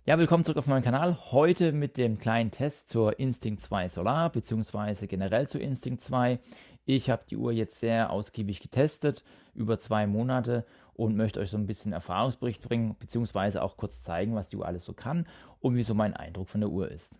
Ja, willkommen zurück auf meinem Kanal. Heute mit dem kleinen Test zur Instinct 2 Solar beziehungsweise generell zur Instinct 2. Ich habe die Uhr jetzt sehr ausgiebig getestet, über 2 Monate, und möchte euch so ein bisschen Erfahrungsbericht bringen, beziehungsweise auch kurz zeigen, was die Uhr alles so kann und wie so mein Eindruck von der Uhr ist.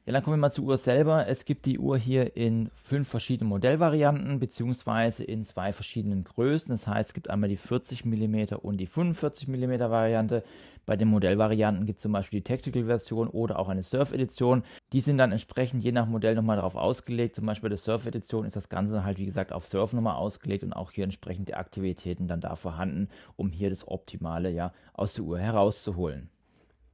Ja, dann kommen wir mal zur Uhr selber. Es gibt die Uhr hier in 5 verschiedenen Modellvarianten, beziehungsweise in 2 verschiedenen Größen. Das heißt, es gibt einmal die 40 mm und die 45 mm Variante. Bei den Modellvarianten gibt es zum Beispiel die Tactical-Version oder auch eine Surf-Edition. Die sind dann entsprechend je nach Modell nochmal darauf ausgelegt. Zum Beispiel bei der Surf-Edition ist das Ganze dann halt, wie gesagt, auf Surf nochmal ausgelegt und auch hier entsprechend die Aktivitäten dann da vorhanden, um hier das Optimale ja aus der Uhr herauszuholen.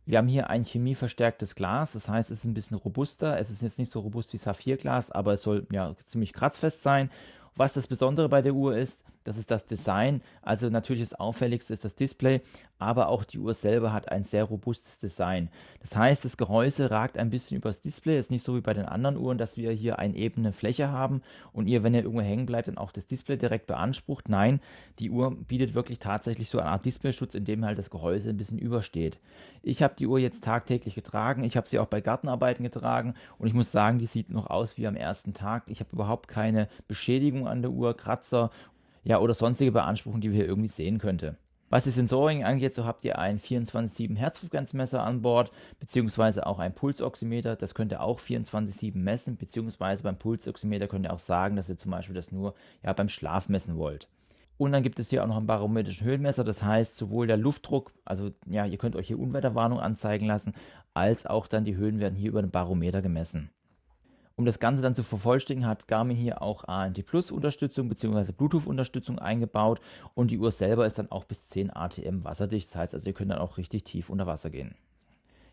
Wir haben hier ein chemieverstärktes Glas, das heißt, es ist ein bisschen robuster. Es ist jetzt nicht so robust wie Saphirglas, aber es soll ja ziemlich kratzfest sein. Was das Besondere bei der Uhr ist, das ist das Design. Also natürlich das Auffälligste ist das Display, aber auch die Uhr selber hat ein sehr robustes Design. Das heißt, das Gehäuse ragt ein bisschen über das Display. Es ist nicht so wie bei den anderen Uhren, dass wir hier eine ebene Fläche haben und ihr, wenn ihr irgendwo hängen bleibt, dann auch das Display direkt beansprucht. Nein, die Uhr bietet wirklich tatsächlich so eine Art Displayschutz, in dem halt das Gehäuse ein bisschen übersteht. Ich habe die Uhr jetzt tagtäglich getragen. Ich habe sie auch bei Gartenarbeiten getragen und ich muss sagen, die sieht noch aus wie am ersten Tag. Ich habe überhaupt keine Beschädigung an der Uhr, Kratzer, ja, oder sonstige Beanspruchungen, die wir hier irgendwie sehen könnte. Was die Sensorik angeht, so habt ihr ein 24/7 Herzfrequenzmesser an Bord, beziehungsweise auch ein Pulsoximeter. Das könnt ihr auch 24/7 messen, beziehungsweise beim Pulsoximeter könnt ihr auch sagen, dass ihr zum Beispiel das nur ja, beim Schlaf messen wollt. Und dann gibt es hier auch noch einen barometrischen Höhenmesser, das heißt sowohl der Luftdruck, also ja, ihr könnt euch hier Unwetterwarnung anzeigen lassen, als auch dann die Höhen werden hier über den Barometer gemessen. Um das Ganze dann zu vervollständigen, hat Garmin hier auch ANT Plus Unterstützung bzw. Bluetooth Unterstützung eingebaut und die Uhr selber ist dann auch bis 10 ATM wasserdicht. Das heißt also, ihr könnt dann auch richtig tief unter Wasser gehen.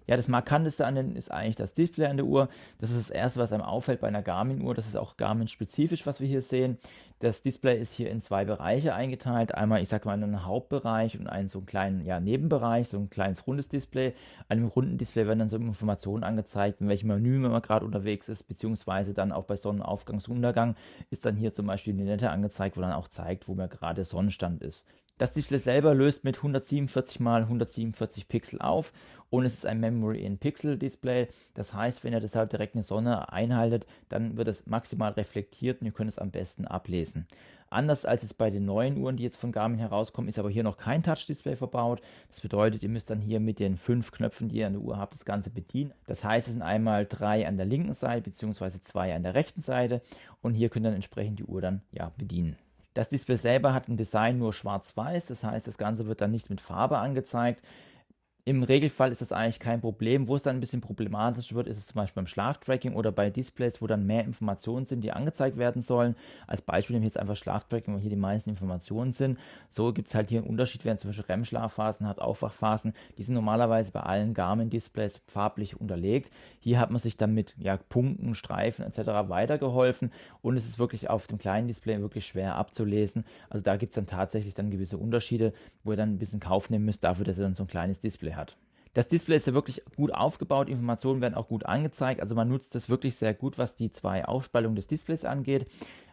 Ja, das Markanteste an den ist eigentlich das Display an der Uhr. Das ist das Erste, was einem auffällt bei einer Garmin-Uhr. Das ist auch Garmin-spezifisch, was wir hier sehen. Das Display ist hier in 2 Bereiche eingeteilt. Einmal, ich sag mal, einen Hauptbereich und einen so einen kleinen ja, Nebenbereich, so ein kleines rundes Display. An dem runden Display werden dann so Informationen angezeigt, in welchem Menü man gerade unterwegs ist, beziehungsweise dann auch bei Sonnenaufgang, Untergang ist dann hier zum Beispiel eine Nette angezeigt, wo dann auch zeigt, wo mir gerade Sonnenstand ist. Das Display selber löst mit 147 x 147 Pixel auf und es ist ein Memory-in-Pixel-Display. Das heißt, wenn ihr deshalb direkt eine Sonne einhaltet, dann wird es maximal reflektiert und ihr könnt es am besten ablesen. Anders als es bei den neuen Uhren, die jetzt von Garmin herauskommen, ist aber hier noch kein Touch-Display verbaut. Das bedeutet, ihr müsst dann hier mit den 5 Knöpfen, die ihr an der Uhr habt, das Ganze bedienen. Das heißt, es sind einmal 3 an der linken Seite bzw. 2 an der rechten Seite und hier könnt ihr dann entsprechend die Uhr dann ja, bedienen. Das Display selber hat ein Design nur schwarz-weiß, das heißt, das Ganze wird dann nicht mit Farbe angezeigt. Im Regelfall ist das eigentlich kein Problem. Wo es dann ein bisschen problematisch wird, ist es zum Beispiel beim Schlaftracking oder bei Displays, wo dann mehr Informationen sind, die angezeigt werden sollen. Als Beispiel nehme ich jetzt einfach Schlaftracking, wo hier die meisten Informationen sind. So gibt es halt hier einen Unterschied, während zum Beispiel REM-Schlafphasen hat, Aufwachphasen. Die sind normalerweise bei allen Garmin-Displays farblich unterlegt. Hier hat man sich dann mit ja, Punkten, Streifen etc. weitergeholfen und es ist wirklich auf dem kleinen Display wirklich schwer abzulesen. Also da gibt es dann tatsächlich dann gewisse Unterschiede, wo ihr dann ein bisschen Kauf nehmen müsst dafür, dass ihr dann so ein kleines Display hat. Das Display ist ja wirklich gut aufgebaut, Informationen werden auch gut angezeigt, also man nutzt das wirklich sehr gut, was die 2 Aufspaltungen des Displays angeht,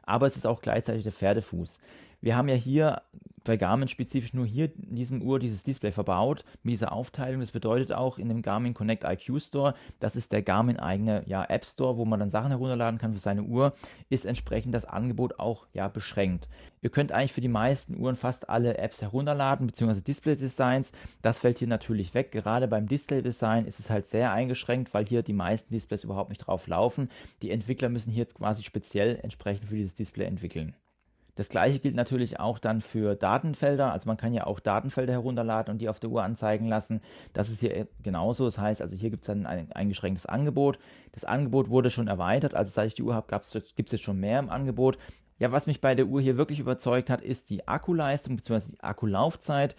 aber es ist auch gleichzeitig der Pferdefuß. Wir haben ja hier bei Garmin spezifisch nur hier in diesem Uhr dieses Display verbaut, mit dieser Aufteilung. Das bedeutet auch in dem Garmin Connect IQ Store, das ist der Garmin eigene ja, App Store, wo man dann Sachen herunterladen kann für seine Uhr, ist entsprechend das Angebot auch ja, beschränkt. Ihr könnt eigentlich für die meisten Uhren fast alle Apps herunterladen, beziehungsweise Display-Designs. Das fällt hier natürlich weg. Gerade beim Display-Design ist es halt sehr eingeschränkt, weil hier die meisten Displays überhaupt nicht drauf laufen. Die Entwickler müssen hier quasi speziell entsprechend für dieses Display entwickeln. Das gleiche gilt natürlich auch dann für Datenfelder. Also man kann ja auch Datenfelder herunterladen und die auf der Uhr anzeigen lassen. Das ist hier genauso. Das heißt, also hier gibt es dann ein eingeschränktes Angebot. Das Angebot wurde schon erweitert. Also seit ich die Uhr habe, gibt es jetzt schon mehr im Angebot. Ja, was mich bei der Uhr hier wirklich überzeugt hat, ist die Akkuleistung bzw. die Akkulaufzeit.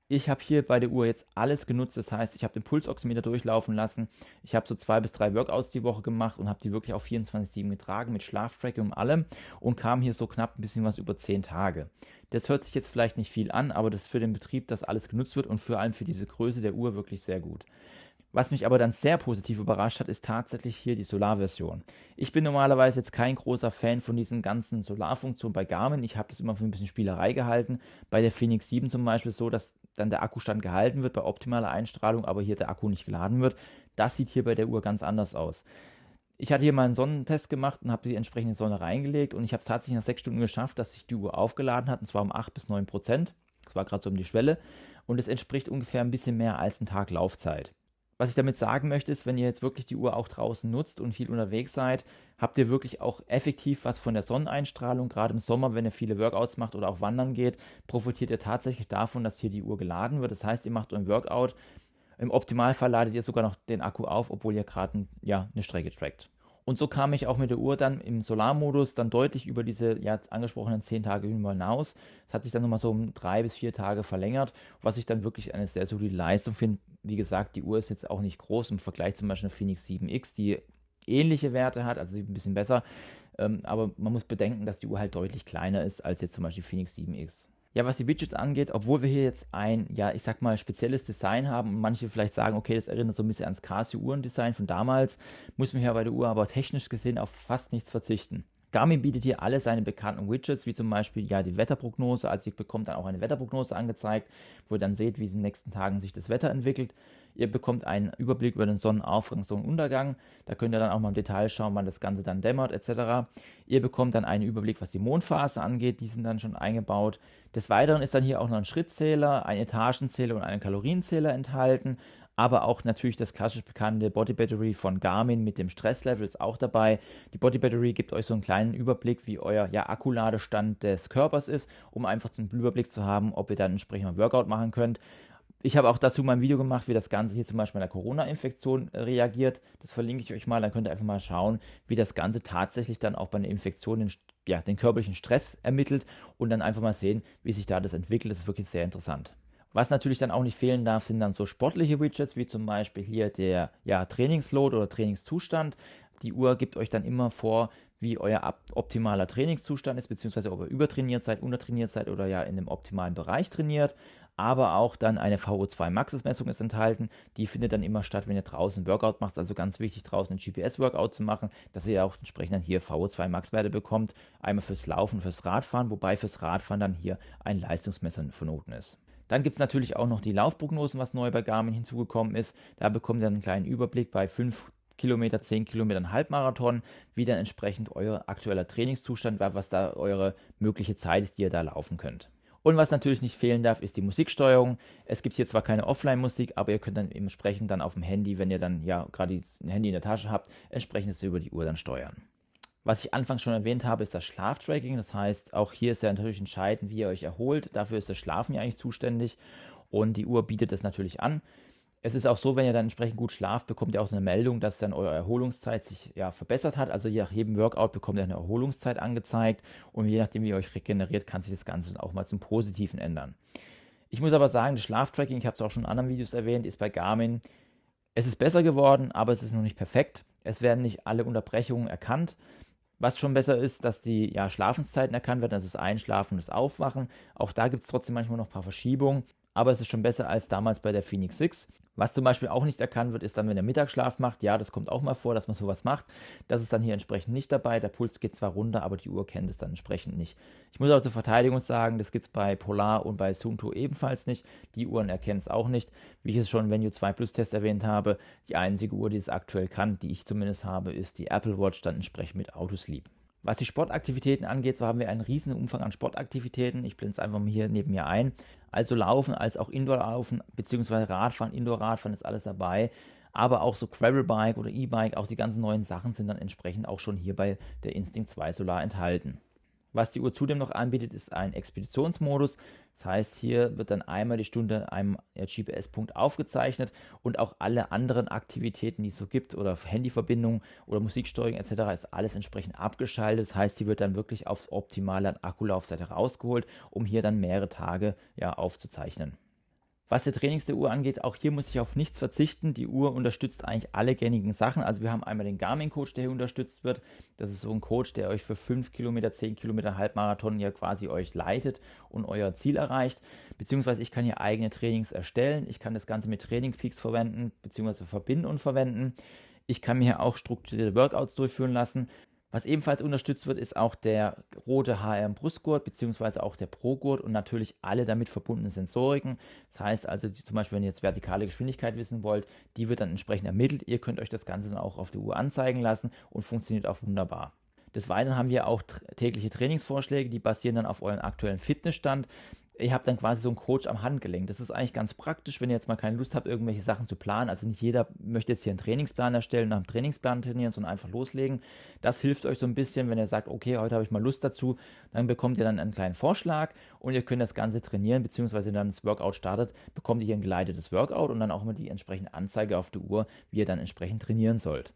Ich habe hier bei der Uhr jetzt alles genutzt, das heißt, ich habe den Pulsoximeter durchlaufen lassen, ich habe so 2 bis 3 Workouts die Woche gemacht und habe die wirklich auf 24/7 getragen mit Schlaftracking und allem und kam hier so knapp ein bisschen was über 10 Tage. Das hört sich jetzt vielleicht nicht viel an, aber das ist für den Betrieb, dass alles genutzt wird und vor allem für diese Größe der Uhr wirklich sehr gut. Was mich aber dann sehr positiv überrascht hat, ist tatsächlich hier die Solarversion. Ich bin normalerweise jetzt kein großer Fan von diesen ganzen Solarfunktionen bei Garmin. Ich habe das immer für ein bisschen Spielerei gehalten. Bei der Phoenix 7 zum Beispiel so, dass dann der Akkustand gehalten wird bei optimaler Einstrahlung, aber hier der Akku nicht geladen wird. Das sieht hier bei der Uhr ganz anders aus. Ich hatte hier mal einen Sonnentest gemacht und habe die entsprechende Sonne reingelegt und ich habe es tatsächlich nach 6 Stunden geschafft, dass sich die Uhr aufgeladen hat, und zwar um 8 bis 9%. Das war gerade so um die Schwelle und es entspricht ungefähr ein bisschen mehr als ein Tag Laufzeit. Was ich damit sagen möchte, ist, wenn ihr jetzt wirklich die Uhr auch draußen nutzt und viel unterwegs seid, habt ihr wirklich auch effektiv was von der Sonneneinstrahlung. Gerade im Sommer, wenn ihr viele Workouts macht oder auch wandern geht, profitiert ihr tatsächlich davon, dass hier die Uhr geladen wird. Das heißt, ihr macht euren Workout. Im Optimalfall ladet ihr sogar noch den Akku auf, obwohl ihr gerade eine Strecke trackt. Und so kam ich auch mit der Uhr dann im Solarmodus dann deutlich über diese angesprochenen 10 Tage hinaus. Es hat sich dann nochmal so um 3 bis 4 Tage verlängert, was ich dann wirklich eine sehr solide Leistung finde. Wie gesagt, die Uhr ist jetzt auch nicht groß im Vergleich zum Beispiel einer Phoenix 7X, die ähnliche Werte hat, also ein bisschen besser. Aber man muss bedenken, dass die Uhr halt deutlich kleiner ist als jetzt zum Beispiel Phoenix 7X. Ja, was die Widgets angeht, obwohl wir hier jetzt ein, ich sag mal, spezielles Design haben und manche vielleicht sagen, okay, das erinnert so ein bisschen ans Casio-Uhrendesign von damals, muss man hier bei der Uhr aber technisch gesehen auf fast nichts verzichten. Garmin bietet hier alle seine bekannten Widgets, wie zum Beispiel die Wetterprognose, also ihr bekommt dann auch eine Wetterprognose angezeigt, wo ihr dann seht, wie in den nächsten Tagen sich das Wetter entwickelt. Ihr bekommt einen Überblick über den Sonnenaufgang, Sonnenuntergang. Da könnt ihr dann auch mal im Detail schauen, wann das Ganze dann dämmert etc. Ihr bekommt dann einen Überblick, was die Mondphase angeht. Die sind dann schon eingebaut. Des Weiteren ist dann hier auch noch ein Schrittzähler, ein Etagenzähler und ein Kalorienzähler enthalten. Aber auch natürlich das klassisch bekannte Body Battery von Garmin mit dem Stresslevel ist auch dabei. Die Body Battery gibt euch so einen kleinen Überblick, wie euer Akkuladestand des Körpers ist, um einfach einen Überblick zu haben, ob ihr dann entsprechend mal Workout machen könnt. Ich habe auch dazu mal ein Video gemacht, wie das Ganze hier zum Beispiel bei der Corona-Infektion reagiert. Das verlinke ich euch mal, dann könnt ihr einfach mal schauen, wie das Ganze tatsächlich dann auch bei einer Infektion den körperlichen Stress ermittelt und dann einfach mal sehen, wie sich da das entwickelt. Das ist wirklich sehr interessant. Was natürlich dann auch nicht fehlen darf, sind dann so sportliche Widgets, wie zum Beispiel hier der Trainingsload oder Trainingszustand. Die Uhr gibt euch dann immer vor, wie euer optimaler Trainingszustand ist, beziehungsweise ob ihr übertrainiert seid, untertrainiert seid oder in dem optimalen Bereich trainiert. Aber auch dann eine VO2 Max-Messung ist enthalten. Die findet dann immer statt, wenn ihr draußen Workout macht. Also ganz wichtig, draußen ein GPS-Workout zu machen, dass ihr auch entsprechend dann hier VO2 Max-Werte bekommt. Einmal fürs Laufen, fürs Radfahren, wobei fürs Radfahren dann hier ein Leistungsmesser vonnöten ist. Dann gibt es natürlich auch noch die Laufprognosen, was neu bei Garmin hinzugekommen ist. Da bekommt ihr einen kleinen Überblick bei 5 Kilometer, 10 Kilometern Halbmarathon, wie dann entsprechend euer aktueller Trainingszustand war, was da eure mögliche Zeit ist, die ihr da laufen könnt. Und was natürlich nicht fehlen darf, ist die Musiksteuerung. Es gibt hier zwar keine Offline-Musik, aber ihr könnt dann entsprechend dann auf dem Handy, wenn ihr dann gerade ein Handy in der Tasche habt, entsprechend das über die Uhr dann steuern. Was ich anfangs schon erwähnt habe, ist das Schlaftracking. Das heißt, auch hier ist ja natürlich entscheidend, wie ihr euch erholt. Dafür ist das Schlafen ja eigentlich zuständig und die Uhr bietet das natürlich an. Es ist auch so, wenn ihr dann entsprechend gut schlaft, bekommt ihr auch eine Meldung, dass dann eure Erholungszeit sich verbessert hat. Also nach jedem Workout bekommt ihr eine Erholungszeit angezeigt und je nachdem, wie ihr euch regeneriert, kann sich das Ganze dann auch mal zum Positiven ändern. Ich muss aber sagen, das Schlaftracking, ich habe es auch schon in anderen Videos erwähnt, ist bei Garmin, es ist besser geworden, aber es ist noch nicht perfekt. Es werden nicht alle Unterbrechungen erkannt. Was schon besser ist, dass die Schlafenszeiten erkannt werden, also das Einschlafen und das Aufwachen. Auch da gibt es trotzdem manchmal noch ein paar Verschiebungen, aber es ist schon besser als damals bei der Phoenix 6. Was zum Beispiel auch nicht erkannt wird, ist dann, wenn ihr Mittagsschlaf macht. Ja, das kommt auch mal vor, dass man sowas macht. Das ist dann hier entsprechend nicht dabei. Der Puls geht zwar runter, aber die Uhr kennt es dann entsprechend nicht. Ich muss auch zur Verteidigung sagen, das gibt es bei Polar und bei Suunto ebenfalls nicht. Die Uhren erkennen es auch nicht. Wie ich es schon im Venue 2 Plus Test erwähnt habe, die einzige Uhr, die es aktuell kann, die ich zumindest habe, ist die Apple Watch, dann entsprechend mit Autosleep. Was die Sportaktivitäten angeht, so haben wir einen riesen Umfang an Sportaktivitäten. Ich blende es einfach mal hier neben mir ein. Also Laufen, als auch Indoor-Laufen, beziehungsweise Radfahren, Indoor-Radfahren ist alles dabei. Aber auch so Gravelbike oder E-Bike, auch die ganzen neuen Sachen sind dann entsprechend auch schon hier bei der Instinct 2 Solar enthalten. Was die Uhr zudem noch anbietet, ist ein Expeditionsmodus. Das heißt, hier wird dann einmal die Stunde einem GPS-Punkt aufgezeichnet und auch alle anderen Aktivitäten, die es so gibt, oder Handyverbindungen oder Musiksteuerung etc., ist alles entsprechend abgeschaltet. Das heißt, hier wird dann wirklich aufs Optimale an Akkulaufzeit herausgeholt, um hier dann mehrere Tage aufzuzeichnen. Was der Trainings der Uhr angeht, auch hier muss ich auf nichts verzichten. Die Uhr unterstützt eigentlich alle gängigen Sachen. Also wir haben einmal den Garmin-Coach, der hier unterstützt wird. Das ist so ein Coach, der euch für 5 Kilometer, 10 Kilometer Halbmarathon quasi euch leitet und euer Ziel erreicht. Beziehungsweise ich kann hier eigene Trainings erstellen. Ich kann das Ganze mit Training Peaks verwenden, beziehungsweise verbinden und verwenden. Ich kann mir hier auch strukturierte Workouts durchführen lassen. Was ebenfalls unterstützt wird, ist auch der rote HRM-Brustgurt beziehungsweise auch der Pro-Gurt und natürlich alle damit verbundenen Sensoriken. Das heißt also, zum Beispiel, wenn ihr jetzt vertikale Geschwindigkeit wissen wollt, die wird dann entsprechend ermittelt. Ihr könnt euch das Ganze dann auch auf der Uhr anzeigen lassen und funktioniert auch wunderbar. Des Weiteren haben wir auch tägliche Trainingsvorschläge, die basieren dann auf euren aktuellen Fitnessstand. Ihr habt dann quasi so einen Coach am Handgelenk. Das ist eigentlich ganz praktisch, wenn ihr jetzt mal keine Lust habt, irgendwelche Sachen zu planen. Also nicht jeder möchte jetzt hier einen Trainingsplan erstellen, nach dem Trainingsplan trainieren, sondern einfach loslegen. Das hilft euch so ein bisschen, wenn ihr sagt, okay, heute habe ich mal Lust dazu, dann bekommt ihr dann einen kleinen Vorschlag und ihr könnt das Ganze trainieren, beziehungsweise wenn dann das Workout startet, bekommt ihr hier ein geleitetes Workout und dann auch immer die entsprechende Anzeige auf der Uhr, wie ihr dann entsprechend trainieren sollt.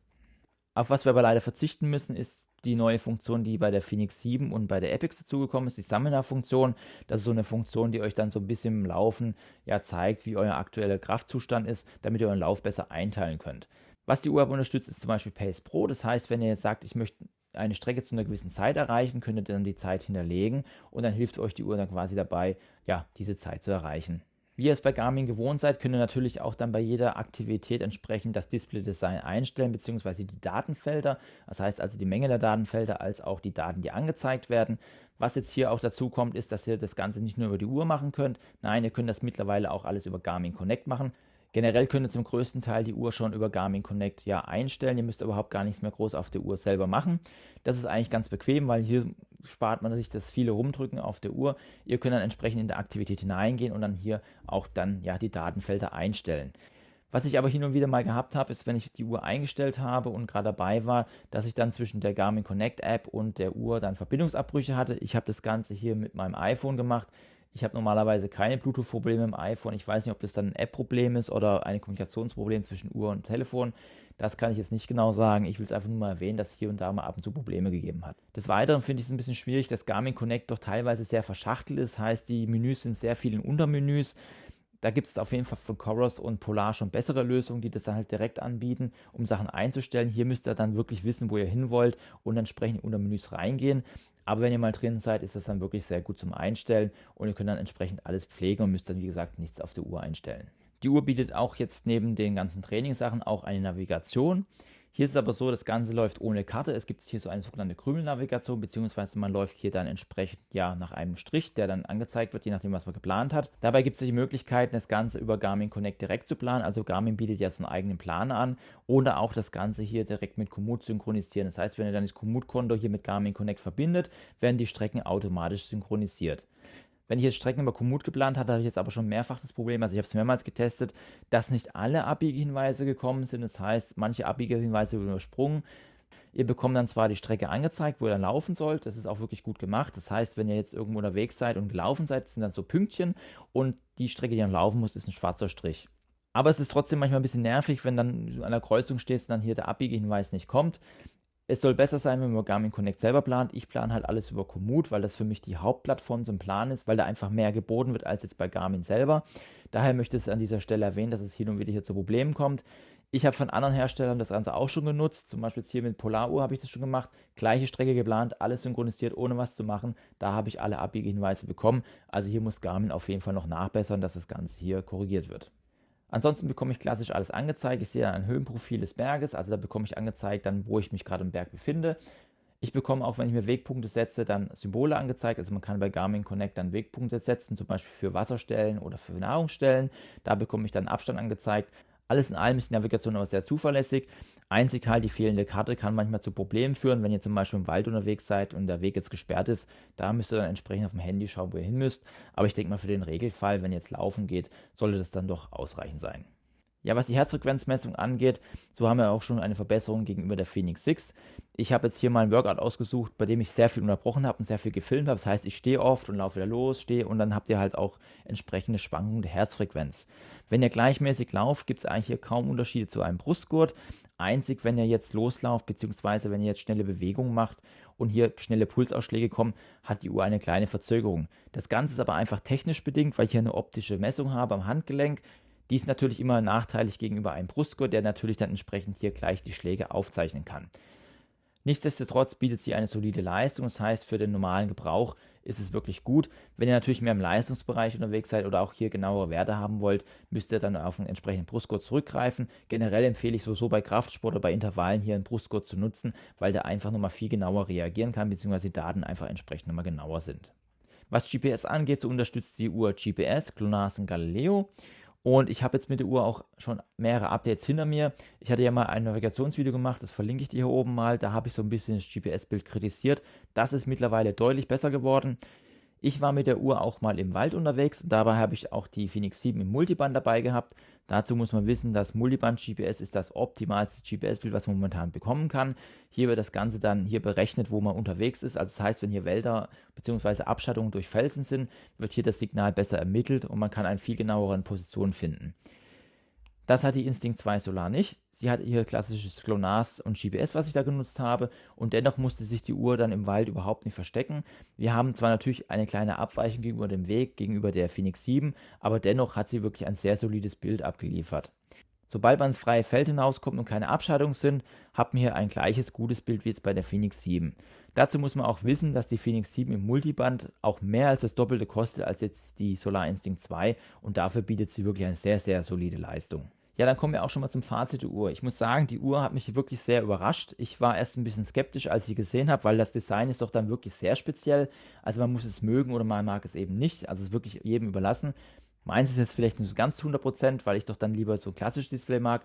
Auf was wir aber leider verzichten müssen, ist die neue Funktion, die bei der Phoenix 7 und bei der Epix dazugekommen ist, die Stamina-Funktion. Das ist so eine Funktion, die euch dann so ein bisschen im Laufen ja zeigt, wie euer aktueller Kraftzustand ist, damit ihr euren Lauf besser einteilen könnt. Was die Uhr aber unterstützt, ist zum Beispiel Pace Pro. Das heißt, wenn ihr jetzt sagt, ich möchte eine Strecke zu einer gewissen Zeit erreichen, könnt ihr dann die Zeit hinterlegen und dann hilft euch die Uhr dann quasi dabei, ja, diese Zeit zu erreichen. Wie ihr es bei Garmin gewohnt seid, könnt ihr natürlich auch dann bei jeder Aktivität entsprechend das Display-Design einstellen, beziehungsweise die Datenfelder. Das heißt also die Menge der Datenfelder, als auch die Daten, die angezeigt werden. Was jetzt hier auch dazu kommt, ist, dass ihr das Ganze nicht nur über die Uhr machen könnt. Nein, ihr könnt das mittlerweile auch alles über Garmin Connect machen. Generell könnt ihr zum größten Teil die Uhr schon über Garmin Connect ja einstellen. Ihr müsst überhaupt gar nichts mehr groß auf der Uhr selber machen. Das ist eigentlich ganz bequem, weil hier spart man sich das viele Rumdrücken auf der Uhr. Ihr könnt dann entsprechend in der Aktivität hineingehen und dann hier auch dann ja die Datenfelder einstellen. Was ich aber hin und wieder mal gehabt habe, ist, wenn ich die Uhr eingestellt habe und gerade dabei war, dass ich dann zwischen der Garmin Connect App und der Uhr dann Verbindungsabbrüche hatte. Ich habe das Ganze hier mit meinem iPhone gemacht. Ich habe normalerweise keine Bluetooth-Probleme im iPhone. Ich weiß nicht, ob das dann ein App-Problem ist oder ein Kommunikationsproblem zwischen Uhr und Telefon. Das kann ich jetzt nicht genau sagen. Ich will es einfach nur mal erwähnen, dass es hier und da mal ab und zu Probleme gegeben hat. Des Weiteren finde ich es ein bisschen schwierig, dass Garmin Connect doch teilweise sehr verschachtelt ist. Heißt, die Menüs sind sehr viel in Untermenüs. Da gibt es auf jeden Fall von Coros und Polar schon bessere Lösungen, die das dann halt direkt anbieten, um Sachen einzustellen. Hier müsst ihr dann wirklich wissen, wo ihr hin wollt und entsprechend unter Menüs reingehen. Aber wenn ihr mal drin seid, ist das dann wirklich sehr gut zum Einstellen und ihr könnt dann entsprechend alles pflegen und müsst dann, wie gesagt, nichts auf der Uhr einstellen. Die Uhr bietet auch jetzt neben den ganzen Trainingssachen auch eine Navigation. Hier ist es aber so, das Ganze läuft ohne Karte. Es gibt hier so eine sogenannte Krümelnavigation, beziehungsweise man läuft hier dann entsprechend ja nach einem Strich, der dann angezeigt wird, je nachdem, was man geplant hat. Dabei gibt es die Möglichkeiten, das Ganze über Garmin Connect direkt zu planen. Also Garmin bietet ja so einen eigenen Planer an oder auch das Ganze hier direkt mit Komoot synchronisieren. Das heißt, wenn ihr dann das Komoot-Konto hier mit Garmin Connect verbindet, werden die Strecken automatisch synchronisiert. Wenn ich jetzt Strecken über Komoot geplant hatte, habe ich jetzt aber schon mehrfach das Problem, also ich habe es mehrmals getestet, dass nicht alle Abbiegehinweise gekommen sind. Das heißt, manche Abbiegehinweise wurden übersprungen. Ihr bekommt dann zwar die Strecke angezeigt, wo ihr dann laufen sollt. Das ist auch wirklich gut gemacht. Das heißt, wenn ihr jetzt irgendwo unterwegs seid und gelaufen seid, sind dann so Pünktchen und die Strecke, die ihr laufen muss, ist ein schwarzer Strich. Aber es ist trotzdem manchmal ein bisschen nervig, wenn dann an der Kreuzung stehst und dann hier der Abbiegehinweis nicht kommt. Es soll besser sein, wenn man Garmin Connect selber plant. Ich plane halt alles über Komoot, weil das für mich die Hauptplattform zum Planen ist, weil da einfach mehr geboten wird als jetzt bei Garmin selber. Daher möchte ich es an dieser Stelle erwähnen, dass es hin und wieder hier zu Problemen kommt. Ich habe von anderen Herstellern das Ganze auch schon genutzt. Zum Beispiel jetzt hier mit Polaruhr habe ich das schon gemacht. Gleiche Strecke geplant, alles synchronisiert, ohne was zu machen. Da habe ich alle Abbiegehinweise bekommen. Also hier muss Garmin auf jeden Fall noch nachbessern, dass das Ganze hier korrigiert wird. Ansonsten bekomme ich klassisch alles angezeigt. Ich sehe dann ein Höhenprofil des Berges, also da bekomme ich angezeigt, dann, wo ich mich gerade im Berg befinde. Ich bekomme auch, wenn ich mir Wegpunkte setze, dann Symbole angezeigt. Also man kann bei Garmin Connect dann Wegpunkte setzen, zum Beispiel für Wasserstellen oder für Nahrungsstellen. Da bekomme ich dann Abstand angezeigt. Alles in allem ist die Navigation aber sehr zuverlässig. Einzig halt die fehlende Karte kann manchmal zu Problemen führen, wenn ihr zum Beispiel im Wald unterwegs seid und der Weg jetzt gesperrt ist. Da müsst ihr dann entsprechend auf dem Handy schauen, wo ihr hin müsst. Aber ich denke mal, für den Regelfall, wenn ihr jetzt laufen geht, sollte das dann doch ausreichend sein. Ja, was die Herzfrequenzmessung angeht, so haben wir auch schon eine Verbesserung gegenüber der Phoenix 6. Ich habe jetzt hier mal ein Workout ausgesucht, bei dem ich sehr viel unterbrochen habe und sehr viel gefilmt habe. Das heißt, ich stehe oft und laufe wieder los, stehe und dann habt ihr halt auch entsprechende Schwankungen der Herzfrequenz. Wenn ihr gleichmäßig lauft, gibt es eigentlich hier kaum Unterschiede zu einem Brustgurt. Einzig, wenn ihr jetzt loslauft, beziehungsweise wenn ihr jetzt schnelle Bewegungen macht und hier schnelle Pulsausschläge kommen, hat die Uhr eine kleine Verzögerung. Das Ganze ist aber einfach technisch bedingt, weil ich hier eine optische Messung habe am Handgelenk. Die ist natürlich immer nachteilig gegenüber einem Brustgurt, der natürlich dann entsprechend hier gleich die Schläge aufzeichnen kann. Nichtsdestotrotz bietet sie eine solide Leistung, das heißt für den normalen Gebrauch ist es wirklich gut. Wenn ihr natürlich mehr im Leistungsbereich unterwegs seid oder auch hier genauere Werte haben wollt, müsst ihr dann auf einen entsprechenden Brustgurt zurückgreifen. Generell empfehle ich sowieso bei Kraftsport oder bei Intervallen hier einen Brustgurt zu nutzen, weil der einfach nochmal viel genauer reagieren kann, beziehungsweise die Daten einfach entsprechend nochmal genauer sind. Was GPS angeht, so unterstützt die Uhr GPS, GLONASS und Galileo. Und ich habe jetzt mit der Uhr auch schon mehrere Updates hinter mir. Ich hatte ja mal ein Navigationsvideo gemacht, das verlinke ich dir hier oben mal. Da habe ich so ein bisschen das GPS-Bild kritisiert. Das ist mittlerweile deutlich besser geworden. Ich war mit der Uhr auch mal im Wald unterwegs und dabei habe ich auch die Phoenix 7 im Multiband dabei gehabt. Dazu muss man wissen, das Multiband-GPS ist das optimalste GPS-Bild, was man momentan bekommen kann. Hier wird das Ganze dann hier berechnet, wo man unterwegs ist. Also das heißt, wenn hier Wälder bzw. Abschattungen durch Felsen sind, wird hier das Signal besser ermittelt und man kann eine viel genauere Position finden. Das hat die Instinct 2 Solar nicht. Sie hat ihr klassisches GLONASS und GPS, was ich da genutzt habe, und dennoch musste sich die Uhr dann im Wald überhaupt nicht verstecken. Wir haben zwar natürlich eine kleine Abweichung gegenüber dem Weg, gegenüber der Phoenix 7, aber dennoch hat sie wirklich ein sehr solides Bild abgeliefert. Sobald man ins freie Feld hinauskommt und keine Abschattungen sind, hat man hier ein gleiches gutes Bild wie jetzt bei der Phoenix 7. Dazu muss man auch wissen, dass die Phoenix 7 im Multiband auch mehr als das Doppelte kostet als jetzt die Solar Instinct 2 und dafür bietet sie wirklich eine sehr, sehr solide Leistung. Ja, dann kommen wir auch schon mal zum Fazit der Uhr. Ich muss sagen, die Uhr hat mich wirklich sehr überrascht. Ich war erst ein bisschen skeptisch, als ich sie gesehen habe, weil das Design ist doch dann wirklich sehr speziell. Also man muss es mögen oder man mag es eben nicht. Also es ist wirklich jedem überlassen. Meins ist jetzt vielleicht nicht so ganz zu 100%, weil ich doch dann lieber so ein klassisches Display mag.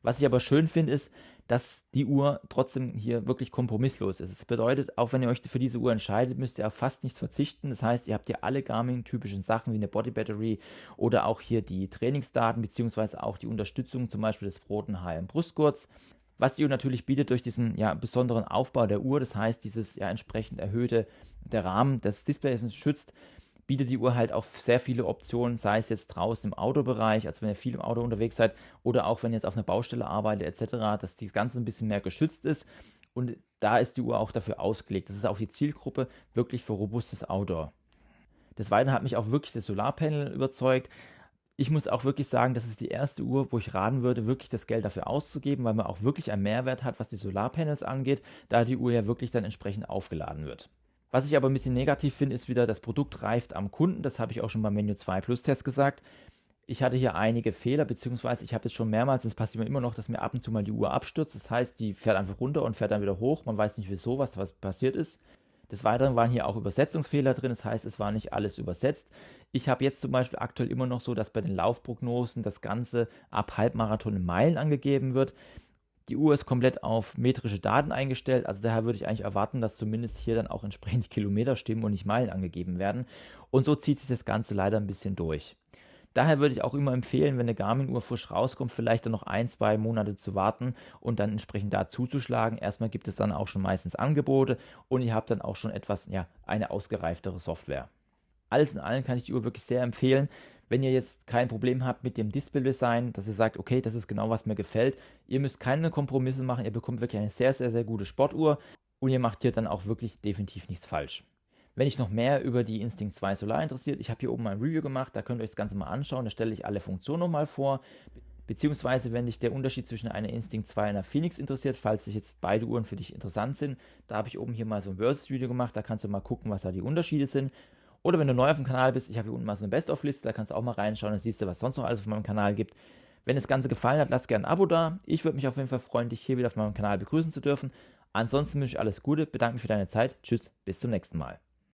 Was ich aber schön finde, ist, dass die Uhr trotzdem hier wirklich kompromisslos ist. Das bedeutet, auch wenn ihr euch für diese Uhr entscheidet, müsst ihr auf fast nichts verzichten. Das heißt, ihr habt hier alle Garmin-typischen Sachen wie eine Body Battery oder auch hier die Trainingsdaten beziehungsweise auch die Unterstützung zum Beispiel des roten HM-Brustgurts. Was die Uhr natürlich bietet durch diesen besonderen Aufbau der Uhr, das heißt, dieses entsprechend erhöhte, der Rahmen des Displays schützt, bietet die Uhr halt auch sehr viele Optionen, sei es jetzt draußen im Autobereich, also wenn ihr viel im Auto unterwegs seid, oder auch wenn ihr jetzt auf einer Baustelle arbeitet etc., dass das Ganze ein bisschen mehr geschützt ist. Und da ist die Uhr auch dafür ausgelegt. Das ist auch die Zielgruppe wirklich für robustes Outdoor. Des Weiteren hat mich auch wirklich das Solarpanel überzeugt. Ich muss auch wirklich sagen, das ist die erste Uhr, wo ich raten würde, wirklich das Geld dafür auszugeben, weil man auch wirklich einen Mehrwert hat, was die Solarpanels angeht, da die Uhr ja wirklich dann entsprechend aufgeladen wird. Was ich aber ein bisschen negativ finde, ist wieder, das Produkt reift am Kunden. Das habe ich auch schon beim Menu 2 Plus Test gesagt. Ich hatte hier einige Fehler, beziehungsweise ich habe jetzt schon mehrmals, es passiert mir immer noch, dass mir ab und zu mal die Uhr abstürzt. Das heißt, die fährt einfach runter und fährt dann wieder hoch. Man weiß nicht wieso, was passiert ist. Des Weiteren waren hier auch Übersetzungsfehler drin, das heißt, es war nicht alles übersetzt. Ich habe jetzt zum Beispiel aktuell immer noch so, dass bei den Laufprognosen das Ganze ab Halbmarathon in Meilen angegeben wird. Die Uhr ist komplett auf metrische Daten eingestellt, also daher würde ich eigentlich erwarten, dass zumindest hier dann auch entsprechend die Kilometer stimmen und nicht Meilen angegeben werden. Und so zieht sich das Ganze leider ein bisschen durch. Daher würde ich auch immer empfehlen, wenn eine Garmin-Uhr frisch rauskommt, vielleicht dann noch 1, 2 Monate zu warten und dann entsprechend da zuzuschlagen. Erstmal gibt es dann auch schon meistens Angebote und ihr habt dann auch schon etwas, eine ausgereiftere Software. Alles in allem kann ich die Uhr wirklich sehr empfehlen. Wenn ihr jetzt kein Problem habt mit dem Display-Design, dass ihr sagt, okay, das ist genau, was mir gefällt, ihr müsst keine Kompromisse machen, ihr bekommt wirklich eine sehr, sehr, sehr gute Sportuhr und ihr macht hier dann auch wirklich definitiv nichts falsch. Wenn dich noch mehr über die Instinct 2 Solar interessiert, ich habe hier oben mal ein Review gemacht, da könnt ihr euch das Ganze mal anschauen, da stelle ich alle Funktionen nochmal vor. Beziehungsweise, wenn dich der Unterschied zwischen einer Instinct 2 und einer Phoenix interessiert, falls sich jetzt beide Uhren für dich interessant sind, da habe ich oben hier mal so ein Versus-Video gemacht, da kannst du mal gucken, was da die Unterschiede sind. Oder wenn du neu auf dem Kanal bist, ich habe hier unten mal so eine Best-of-Liste, da kannst du auch mal reinschauen, dann siehst du, was sonst noch alles auf meinem Kanal gibt. Wenn das Ganze gefallen hat, lass gerne ein Abo da. Ich würde mich auf jeden Fall freuen, dich hier wieder auf meinem Kanal begrüßen zu dürfen. Ansonsten wünsche ich alles Gute, bedanke mich für deine Zeit. Tschüss, bis zum nächsten Mal.